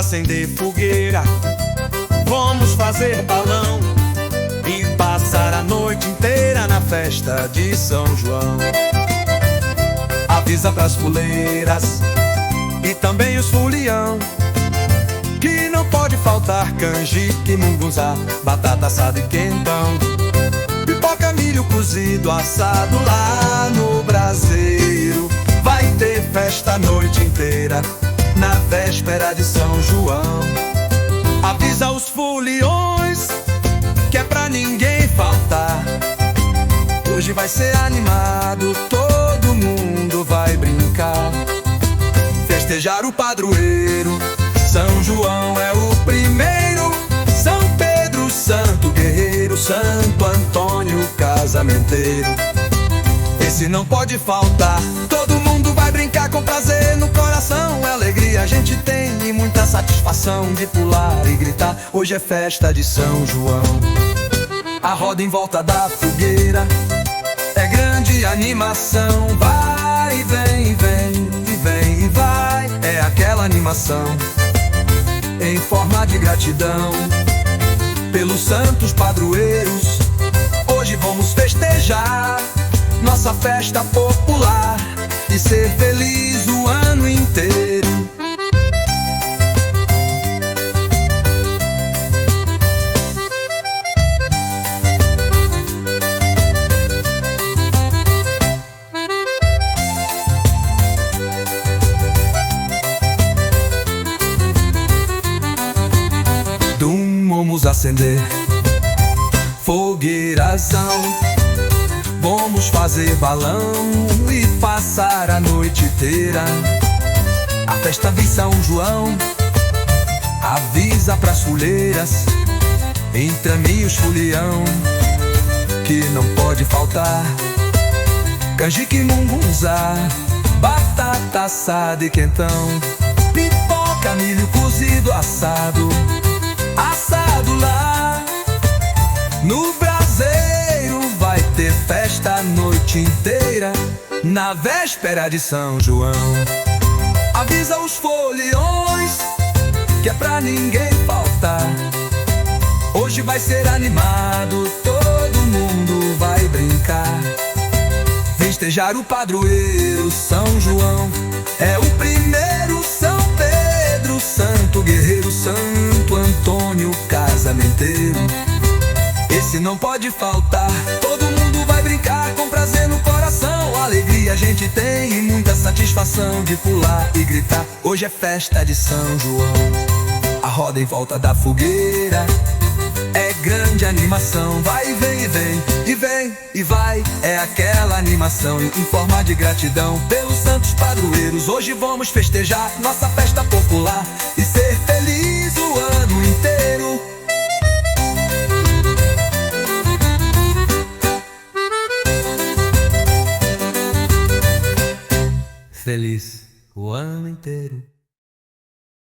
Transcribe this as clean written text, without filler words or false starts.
acender fogueira, vamos fazer balão e passar a noite inteira na festa de São João. Avisa pras fuleiras e também os fulião que não pode faltar canjica, mungunzá, batata assada e quentão, pipoca, milho cozido, assado lá no braseiro. Vai ter festa a noite inteira na véspera de São João. Avisa os foliões que é pra ninguém faltar. Hoje vai ser animado, todo mundo vai brincar, festejar o padroeiro. São João é o primeiro, São Pedro, santo guerreiro, Santo Antônio, casamenteiro. Esse não pode faltar, todo mundo vai brincar com prazer no coração. Alegria a gente tem e muita satisfação de pular e gritar. Hoje é festa de São João. A roda em volta da fogueira é grande animação. Vai e vem, vem e vem e vai. É aquela animação em forma de gratidão pelos santos padroeiros. Hoje vamos festejar nossa festa popular e ser feliz o ano inteiro. Vamos acender fogueirazão, vamos fazer balão e passar a noite inteira. A festa de São João avisa pras fuleiras, entre os fulião que não pode faltar canjica, mungunzá, batata assada e quentão, pipoca, milho cozido, assado lá no braseiro. Vai ter festa a noite inteira na véspera de São João. Avisa os foliões que é pra ninguém faltar. Hoje vai ser animado, todo mundo vai brincar, festejar o padroeiro. São João é o primeiro, São Pedro, santo guerreiro, Santo Antônio, casamenteiro. Esse não pode faltar, todo mundo vai brincar com prazer no coração. Alegria a gente tem e muita satisfação de pular e gritar. Hoje é festa de São João. A roda em volta da fogueira é grande animação. Vai e vem e vem e vem e vai. É aquela animação em forma de gratidão pelos santos padroeiros. Hoje vamos festejar nossa festa popular e ser feliz o ano inteiro. Feliz o ano inteiro.